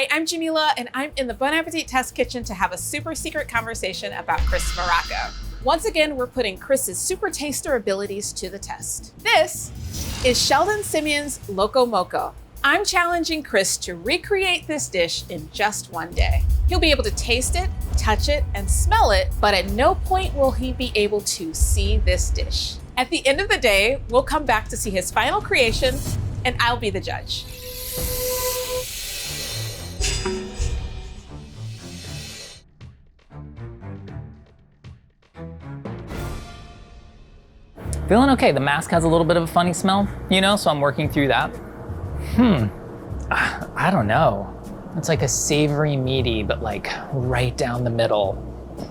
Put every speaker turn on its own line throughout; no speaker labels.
Hi, I'm Jamila, and I'm in the Bon Appétit Test Kitchen to have a super secret conversation about Chris Morocco. Once again, we're putting Chris's super taster abilities to the test. This is Sheldon Simeon's Loco Moco. I'm challenging Chris to recreate this dish in just one day. He'll be able to taste it, touch it, and smell it, but at no point will he be able to see this dish. At the end of the day, we'll come back to see his final creation, and I'll be the judge.
Feeling okay. The mask has a little bit of a funny smell, so I'm working through that. I don't know. It's like a savory meaty, but like right down the middle.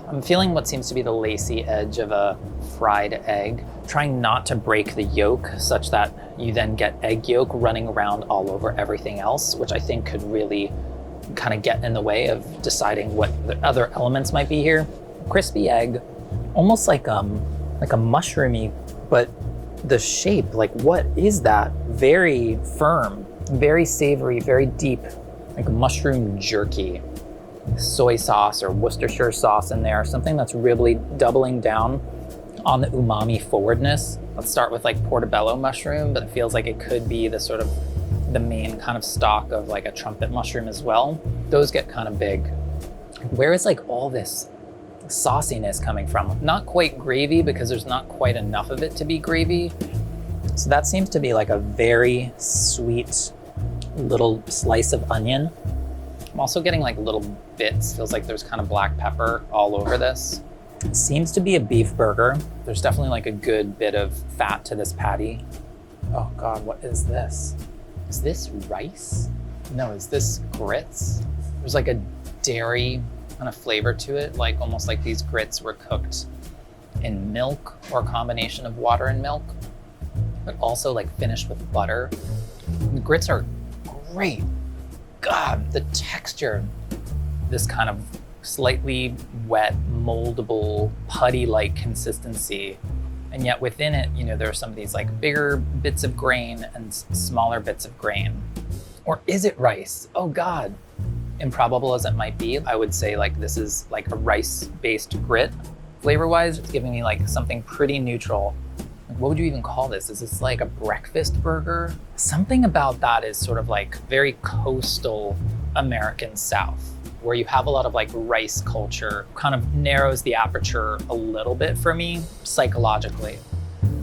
I'm feeling what seems to be the lacy edge of a fried egg. Trying not to break the yolk such that you then get egg yolk running around all over everything else, which I think could really kind of get in the way of deciding what the other elements might be here. Crispy egg, almost like a mushroomy, but the shape, like what is that? Very firm, very savory, very deep, like mushroom jerky. Soy sauce or Worcestershire sauce in there, something that's really doubling down on the umami forwardness. Let's start with like portobello mushroom, but it feels like it could be the sort of the main kind of stock of like a trumpet mushroom as well. Those get kind of big. Where is like all this sauciness coming from? Not quite gravy, because there's not quite enough of it to be gravy. So that seems to be like a very sweet little slice of onion. I'm also getting like little bits. Feels like there's kind of black pepper all over this. It seems to be a beef burger. There's definitely like a good bit of fat to this patty. Oh God, what is this? Is this rice? No, is this grits? There's like a dairy kind of flavor to it, like almost like these grits were cooked in milk or a combination of water and milk, but also like finished with butter. The grits are great. God, the texture, this kind of slightly wet, moldable, putty-like consistency. And yet within it, there are some of these like bigger bits of grain and smaller bits of grain. Or is it rice? Oh God. Improbable as it might be, I would say like this is like a rice-based grit. Flavor-wise, it's giving me like something pretty neutral. What would you even call this? Is this like a breakfast burger? Something about that is sort of like very coastal American South, where you have a lot of like rice culture, kind of narrows the aperture a little bit for me psychologically.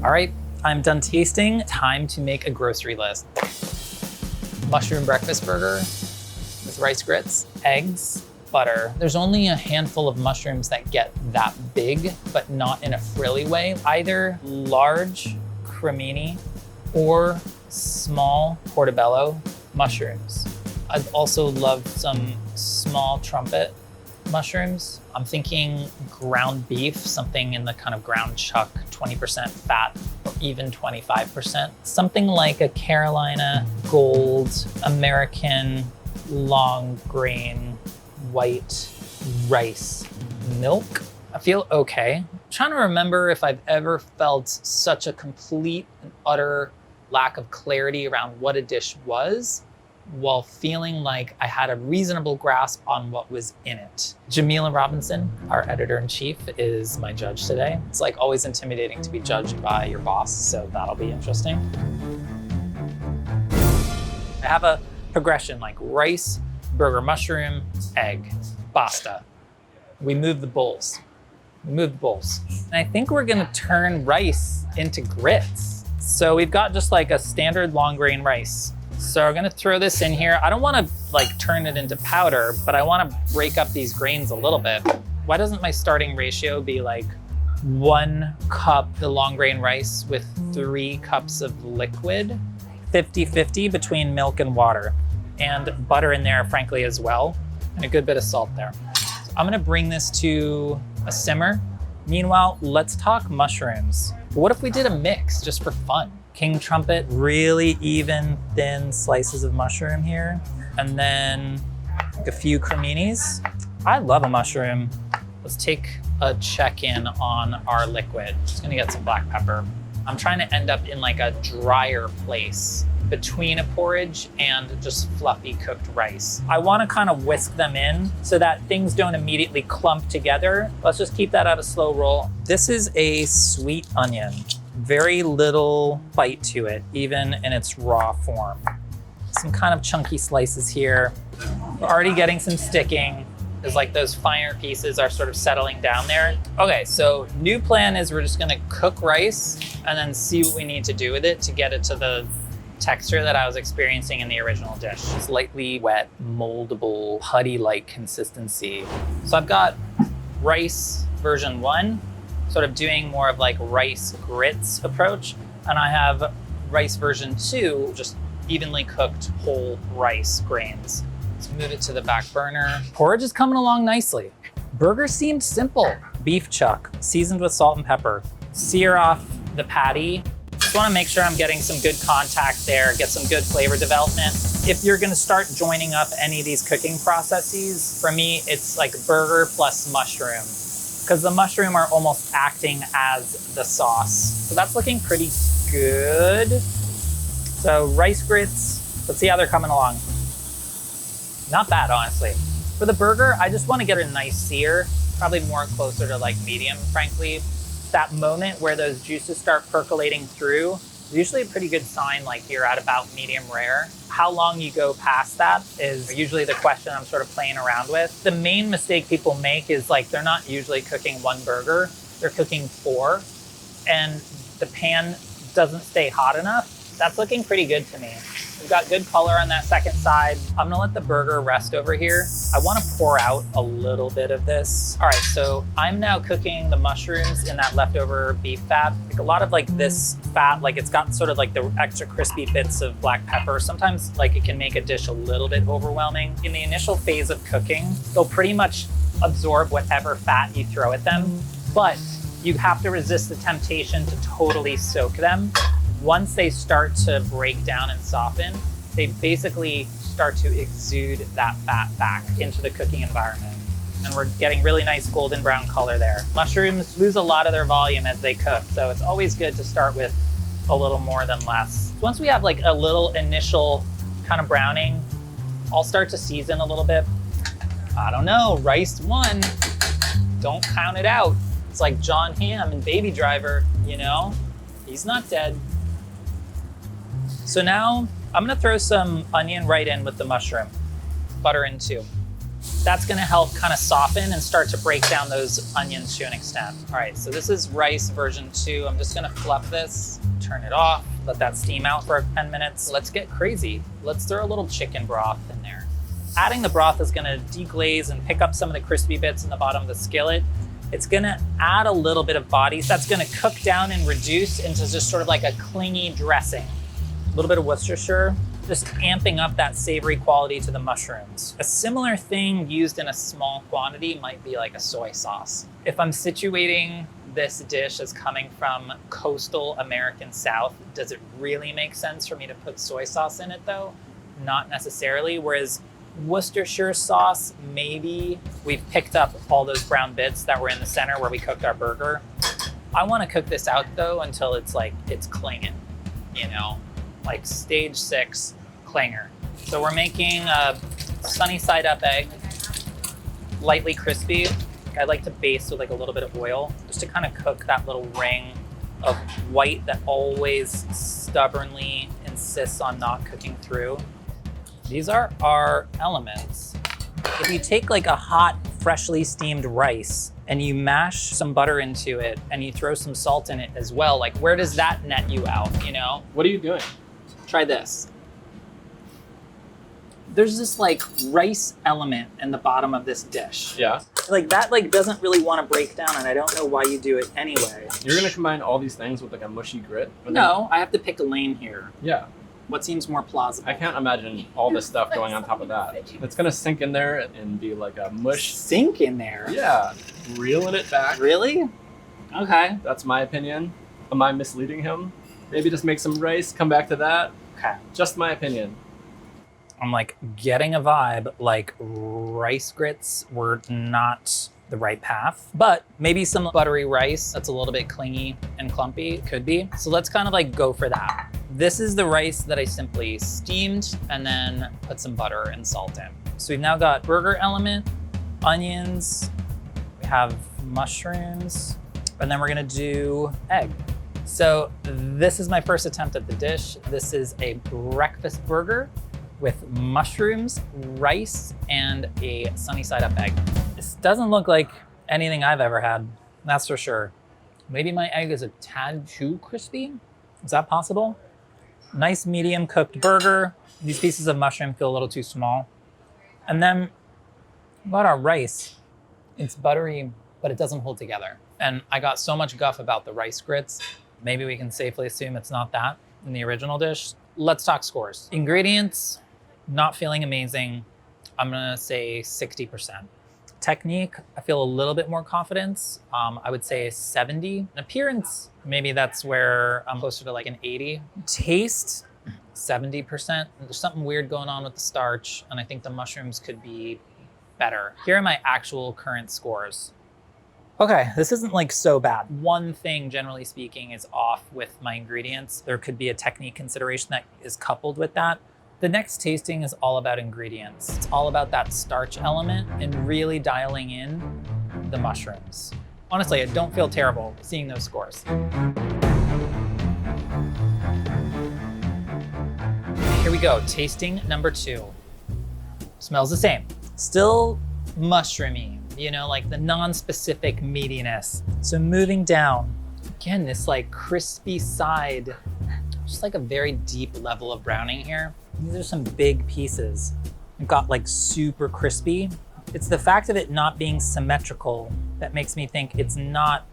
All right, I'm done tasting. Time to make a grocery list. Mushroom breakfast burger with rice grits, eggs, butter. There's only a handful of mushrooms that get that big, but not in a frilly way. Either large cremini or small portobello mushrooms. I'd also love some small trumpet mushrooms. I'm thinking ground beef, something in the kind of ground chuck, 20% fat or even 25%. Something like a Carolina Gold American long grain white rice milk. I feel okay. I'm trying to remember if I've ever felt such a complete and utter lack of clarity around what a dish was while feeling like I had a reasonable grasp on what was in it. Jamila Robinson, our editor-in-chief, is my judge today. It's like always intimidating to be judged by your boss, so that'll be interesting. I have a progression like rice, burger, mushroom, egg, pasta. We move the bowls. And I think we're gonna turn rice into grits. So we've got just like a standard long grain rice. So we're gonna throw this in here. I don't wanna like turn it into powder, but I wanna break up these grains a little bit. Why doesn't my starting ratio be like 1 cup the long grain rice with 3 cups of liquid? 50-50 between milk and water. And butter in there, frankly, as well, and a good bit of salt there. So I'm gonna bring this to a simmer. Meanwhile, let's talk mushrooms. What if we did a mix just for fun? King trumpet, really even thin slices of mushroom here, and then like a few creminis. I love a mushroom. Let's take a check-in on our liquid. Just gonna get some black pepper. I'm trying to end up in like a drier place between a porridge and just fluffy cooked rice. I want to kind of whisk them in so that things don't immediately clump together. Let's just keep that at a slow roll. This is a sweet onion. Very little bite to it, even in its raw form. Some kind of chunky slices here. We're already getting some sticking. Is like those finer pieces are sort of settling down there. Okay, so new plan is we're just gonna cook rice and then see what we need to do with it to get it to the texture that I was experiencing in the original dish. Slightly wet, moldable, putty-like consistency. So I've got rice version 1, sort of doing more of like rice grits approach. And I have rice version 2, just evenly cooked whole rice grains. Let's move it to the back burner. Porridge is coming along nicely. Burger seemed simple. Beef chuck, seasoned with salt and pepper. Sear off the patty. Just wanna make sure I'm getting some good contact there, get some good flavor development. If you're gonna start joining up any of these cooking processes, for me, it's like burger plus mushroom, because the mushroom are almost acting as the sauce. So that's looking pretty good. So rice grits, let's see how they're coming along. Not bad, honestly. For the burger, I just want to get a nice sear, probably more closer to like medium, frankly. That moment where those juices start percolating through is usually a pretty good sign like you're at about medium rare. How long you go past that is usually the question I'm sort of playing around with. The main mistake people make is like they're not usually cooking one burger, they're cooking 4, and the pan doesn't stay hot enough. That's looking pretty good to me. We've got good color on that second side. I'm gonna let the burger rest over here. I wanna pour out a little bit of this. All right, so I'm now cooking the mushrooms in that leftover beef fat. Like a lot of like this fat, like it's got sort of like the extra crispy bits of black pepper. Sometimes like it can make a dish a little bit overwhelming. In the initial phase of cooking, they'll pretty much absorb whatever fat you throw at them, but you have to resist the temptation to totally soak them. Once they start to break down and soften, they basically start to exude that fat back into the cooking environment. And we're getting really nice golden brown color there. Mushrooms lose a lot of their volume as they cook, so it's always good to start with a little more than less. Once we have like a little initial kind of browning, I'll start to season a little bit. I don't know, rice 1, don't count it out. It's like John Hamm in Baby Driver, you know? He's not dead. So now I'm gonna throw some onion right in with the mushroom, butter in too. That's gonna help kind of soften and start to break down those onions to an extent. All right, so this is rice version 2. I'm just gonna fluff this, turn it off, let that steam out for 10 minutes. Let's get crazy. Let's throw a little chicken broth in there. Adding the broth is gonna deglaze and pick up some of the crispy bits in the bottom of the skillet. It's gonna add a little bit of body, so that's gonna cook down and reduce into just sort of like a clingy dressing. A little bit of Worcestershire, just amping up that savory quality to the mushrooms. A similar thing used in a small quantity might be like a soy sauce. If I'm situating this dish as coming from coastal American South, does it really make sense for me to put soy sauce in it though? Not necessarily, whereas Worcestershire sauce, maybe. We've picked up all those brown bits that were in the center where we cooked our burger. I wanna cook this out though until it's like, it's clinging, you know? Like stage 6 clinger. So we're making a sunny side up egg, lightly crispy. I like to baste with like a little bit of oil just to kind of cook that little ring of white that always stubbornly insists on not cooking through. These are our elements. If you take like a hot, freshly steamed rice and you mash some butter into it and you throw some salt in it as well, like where does that net you out, you know?
What are you doing?
Try this. There's this like rice element in the bottom of this dish.
Yeah.
Like that like doesn't really want to break down, and I don't know why you do it anyway.
You're gonna combine all these things with like a mushy grit?
No, I have to pick a lane here.
Yeah.
What seems more plausible?
I can't imagine all this stuff going on top of that. It's gonna sink in there and be like a mush.
Sink in there?
Yeah. Reeling it back.
Really? Okay.
That's my opinion. Am I misleading him? Maybe just make some rice, come back to that.
Okay.
Just my opinion.
I'm like getting a vibe like rice grits were not the right path, but maybe some buttery rice that's a little bit clingy and clumpy could be. So let's kind of like go for that. This is the rice that I simply steamed and then put some butter and salt in. So we've now got burger element, onions, we have mushrooms, and then we're gonna do egg. So this is my first attempt at the dish. This is a breakfast burger with mushrooms, rice, and a sunny side up egg. This doesn't look like anything I've ever had, that's for sure. Maybe my egg is a tad too crispy. Is that possible? Nice medium cooked burger. These pieces of mushroom feel a little too small. And then about our rice. It's buttery, but it doesn't hold together. And I got so much guff about the rice grits. Maybe we can safely assume it's not that in the original dish. Let's talk scores. Ingredients, not feeling amazing. I'm gonna say 60%. Technique, I feel a little bit more confidence. I would say 70. Appearance, maybe that's where I'm closer to like an 80. Taste, 70%. There's something weird going on with the starch, and I think the mushrooms could be better. Here are my actual current scores. Okay, this isn't like so bad. One thing, generally speaking, is off with my ingredients. There could be a technique consideration that is coupled with that. The next tasting is all about ingredients. It's all about that starch element and really dialing in the mushrooms. Honestly, I don't feel terrible seeing those scores. Here we go, tasting number 2. Smells the same. Still mushroomy, you know, like the non-specific meatiness. So moving down, again, this like crispy side, just like a very deep level of browning here. These are some big pieces. It got like super crispy. It's the fact of it not being symmetrical that makes me think it's not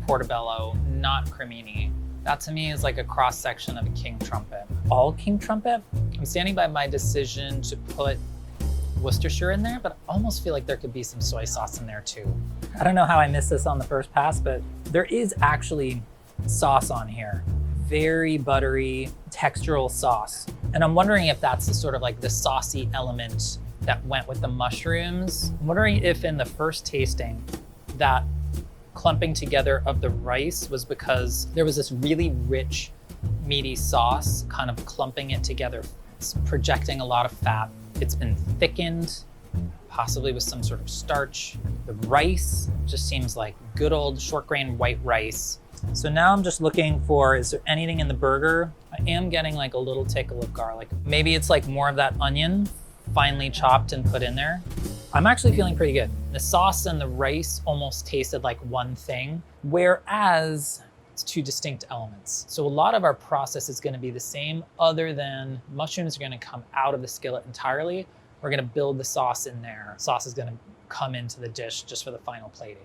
portobello, not cremini. That to me is like a cross section of a king trumpet. All king trumpet? I'm standing by my decision to put Worcestershire in there, but I almost feel like there could be some soy sauce in there too. I don't know how I missed this on the first pass, but there is actually sauce on here. Very buttery, textural sauce. And I'm wondering if that's the sort of like the saucy element that went with the mushrooms. I'm wondering if in the first tasting, that clumping together of the rice was because there was this really rich, meaty sauce kind of clumping it together. It's projecting a lot of fat. It's been thickened, possibly with some sort of starch. The rice just seems like good old short grain white rice. So now I'm just looking for, is there anything in the burger? I am getting like a little tickle of garlic. Maybe it's like more of that onion finely chopped and put in there. I'm actually feeling pretty good. The sauce and the rice almost tasted like one thing, whereas it's two distinct elements. So a lot of our process is gonna be the same, other than mushrooms are gonna come out of the skillet entirely. We're gonna build the sauce in there. Sauce is gonna come into the dish just for the final plating.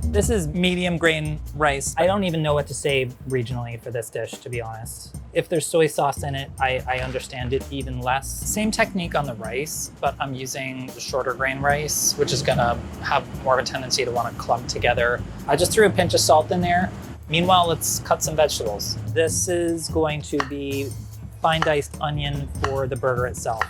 This is medium grain rice. I don't even know what to say regionally for this dish, to be honest. If there's soy sauce in it, I understand it even less. Same technique on the rice, but I'm using the shorter grain rice, which is gonna have more of a tendency to wanna clump together. I just threw a pinch of salt in there. Meanwhile, let's cut some vegetables. This is going to be fine diced onion for the burger itself.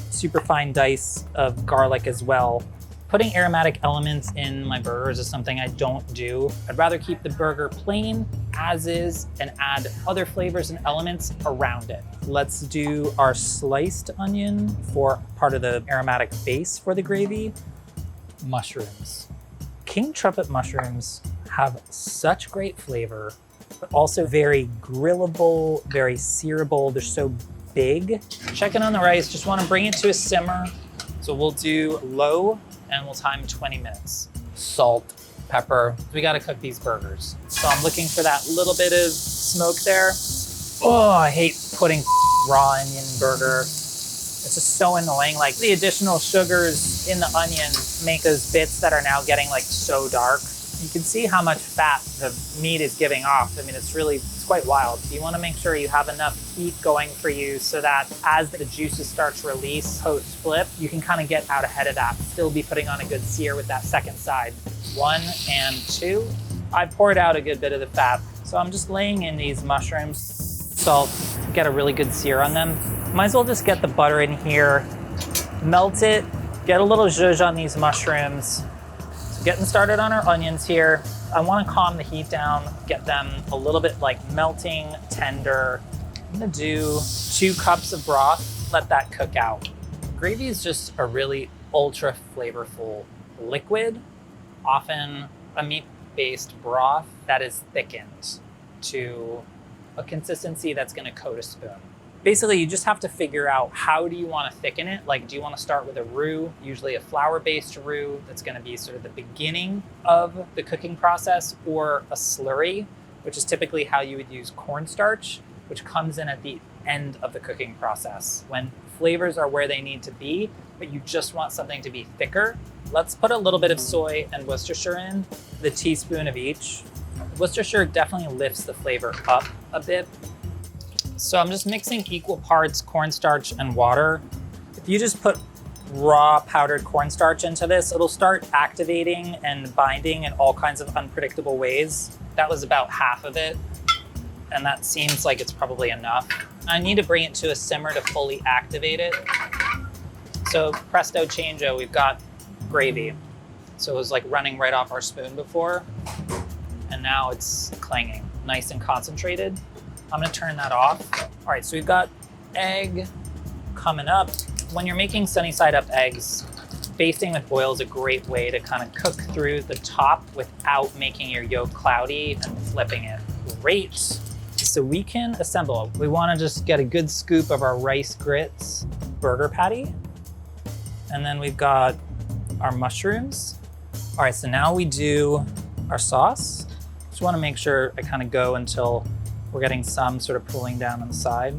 Super fine dice of garlic as well. Putting aromatic elements in my burgers is something I don't do. I'd rather keep the burger plain as is and add other flavors and elements around it. Let's do our sliced onion for part of the aromatic base for the gravy. Mushrooms. King trumpet mushrooms have such great flavor, but also very grillable, very searable. They're so big. Checking on the rice, just wanna bring it to a simmer. So we'll do low and we'll time 20 minutes. Salt, pepper. We gotta cook these burgers. So I'm looking for that little bit of smoke there. Oh, I hate putting raw onion burger. It's just so annoying. Like the additional sugars in the onion make those bits that are now getting like so dark. You can see how much fat the meat is giving off. I mean, it's quite wild. You wanna make sure you have enough heat going for you so that as the juices start to release post-flip, you can kind of get out ahead of that. Still be putting on a good sear with that second side. 1 and 2. I poured out a good bit of the fat. So I'm just laying in these mushrooms, salt, get a really good sear on them. Might as well just get the butter in here, melt it, get a little zhuzh on these mushrooms. Getting started on our onions here. I want to calm the heat down, get them a little bit like melting, tender. I'm gonna do 2 cups of broth, let that cook out. Gravy is just a really ultra flavorful liquid, often a meat-based broth that is thickened to a consistency that's gonna coat a spoon. Basically, you just have to figure out how do you want to thicken it. Like, do you want to start with a roux, usually a flour-based roux that's going to be sort of the beginning of the cooking process, or a slurry, which is typically how you would use cornstarch, which comes in at the end of the cooking process when flavors are where they need to be, but you just want something to be thicker. Let's put a little bit of soy and Worcestershire in, the teaspoon of each. Worcestershire definitely lifts the flavor up a bit. So I'm just mixing equal parts cornstarch and water. If you just put raw powdered cornstarch into this, it'll start activating and binding in all kinds of unpredictable ways. That was about half of it, and that seems like it's probably enough. I need to bring it to a simmer to fully activate it. So presto changeo, we've got gravy. So it was like running right off our spoon before, and now it's clanging, nice and concentrated. I'm gonna turn that off. All right, so we've got egg coming up. When you're making sunny side up eggs, basting with oil is a great way to kind of cook through the top without making your yolk cloudy and flipping it. Great. So we can assemble. We wanna just get a good scoop of our rice grits burger patty. And then we've got our mushrooms. All right, so now we do our sauce. Just wanna make sure I kind of go until we're getting some sort of pulling down on the side.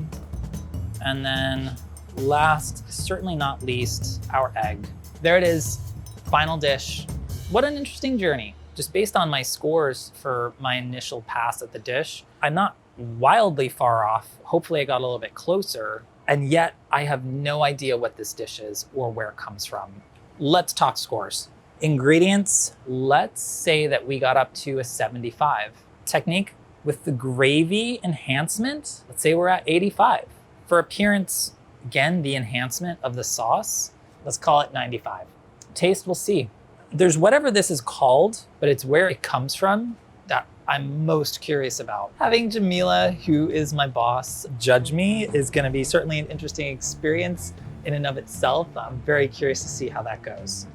And then last, certainly not least, our egg. There it is, final dish. What an interesting journey. Just based on my scores for my initial pass at the dish, I'm not wildly far off. Hopefully I got a little bit closer, and yet I have no idea what this dish is or where it comes from. Let's talk scores. Ingredients, let's say that we got up to a 75. Technique, with the gravy enhancement, let's say we're at 85. For appearance, again, the enhancement of the sauce, let's call it 95. Taste, we'll see. There's whatever this is called, but it's where it comes from that I'm most curious about. Having Jamila, who is my boss, judge me is gonna be certainly an interesting experience in and of itself. I'm very curious to see how that goes.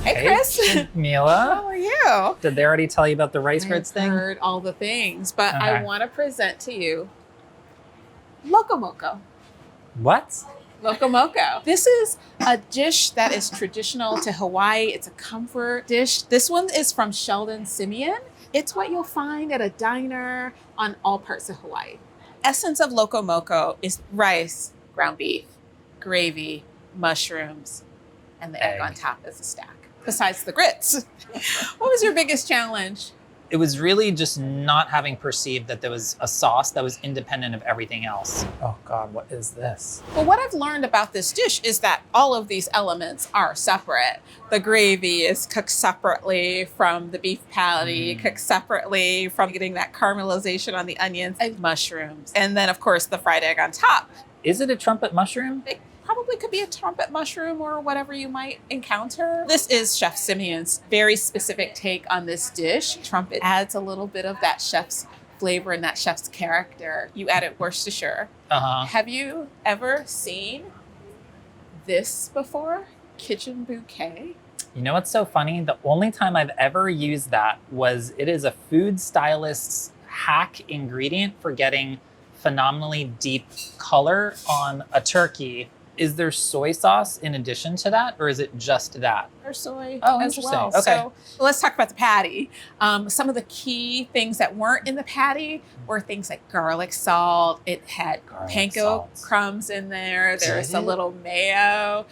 Hey, Chris.
Jamila.
How are you?
Did they already tell you about the rice grits thing?
I've heard all the things, but
Okay.
I want to present to you Loco Moco.
What?
Loco Moco. This is a dish that is traditional to Hawaii. It's a comfort dish. This one is from Sheldon Simeon. It's what you'll find at a diner on all parts of Hawaii. Essence of Loco Moco is rice, ground beef, gravy, mushrooms, and the egg on top as a stack, besides the grits. What was your biggest challenge?
It was really just not having perceived that there was a sauce that was independent of everything else. Oh God, what is this?
Well, what I've learned about this dish is that all of these elements are separate. The gravy is cooked separately from the beef patty, cooked separately from getting that caramelization on the onions and mushrooms. And then, of course, the fried egg on top.
Is it a trumpet mushroom?
It probably could be a trumpet mushroom or whatever you might encounter. This is Chef Simeon's very specific take on this dish. Trumpet adds a little bit of that chef's flavor and that chef's character. You added Worcestershire. Have you ever seen this before? Kitchen bouquet?
You know what's so funny? The only time I've ever used that was it is a food stylist's hack ingredient for getting phenomenally deep color on a turkey. Is there soy sauce in addition to that, or is it just that?
Or soy
Oh,
as
interesting.
well.
Okay.
So let's talk about the patty. Some of the key things that weren't in the patty were things like garlic salt. It had
Garlic
panko
salt.
crumbs in there. There's
Did
a
it?
little mayo.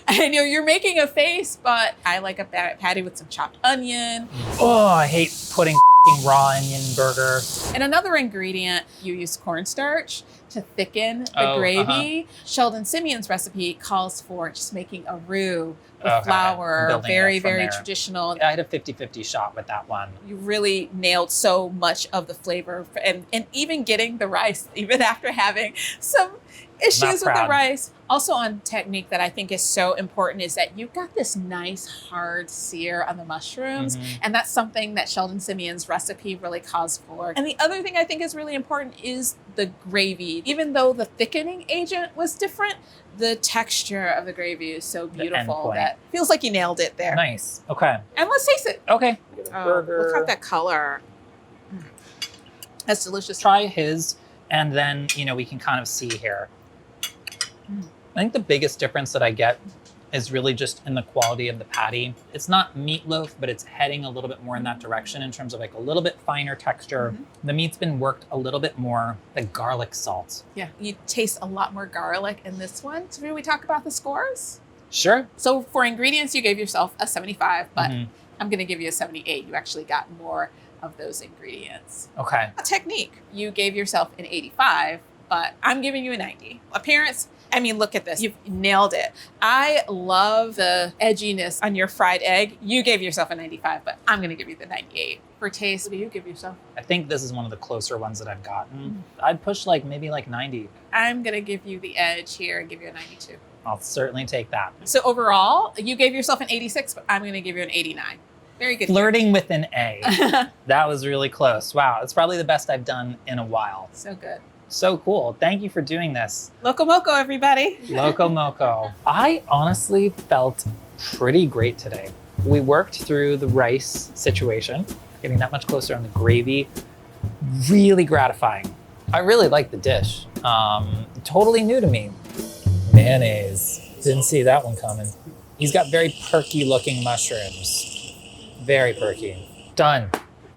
I know you're making a face, but I like a patty with some chopped onion.
Oh, I hate putting raw onion burger.
And another ingredient, you use cornstarch to thicken the
Oh,
gravy. Sheldon Simeon's recipe calls for just making a roux with
Okay.
flour,
Building
very,
up from
very
there.
traditional.
I had a 50-50 shot with that one.
You really nailed so much of the flavor, and even getting the rice, even after having some issues
Not
with the
proud.
rice. Also on technique that I think is so important is that you've got this nice hard sear on the mushrooms. And that's something that Sheldon Simeon's recipe really calls for. And the other thing I think is really important is the gravy. Even though the thickening agent was different, the texture of the gravy is so beautiful
point.
that feels like you nailed it there.
Nice. Okay.
And let's taste it.
Okay.
Oh, look at that color. That's delicious.
Try his, and then, we can kind of see here. I think the biggest difference that I get is really just in the quality of the patty. It's not meatloaf, but it's heading a little bit more in that direction in terms of like a little bit finer texture. The meat's been worked a little bit more, the garlic salt.
Yeah, you taste a lot more garlic in this one. So, do we talk about the scores?
Sure.
So, for ingredients, you gave yourself a 75, but I'm going to give you a 78. You actually got more of those ingredients.
Okay.
Technique, you gave yourself an 85, but I'm giving you a 90. Appearance, I mean, look at this. You've nailed it. I love the edginess on your fried egg. You gave yourself a 95, but I'm going to give you the 98. For taste, what do you give yourself?
I think this is one of the closer ones that I've gotten. I'd push maybe 90.
I'm going to give you the edge here and give you a 92.
I'll certainly take that.
So overall, you gave yourself an 86, but I'm going to give you an 89. Very good.
Flirting with an A. That was really close. Wow, it's probably the best I've done in a while.
So good.
So cool. Thank you for doing this.
Loco Moco, everybody.
Loco Moco. I honestly felt pretty great today. We worked through the rice situation, getting that much closer on the gravy. Really gratifying. I really like the dish. Totally new to me. Mayonnaise. Didn't see that one coming. He's got very perky looking mushrooms. Very perky. Done.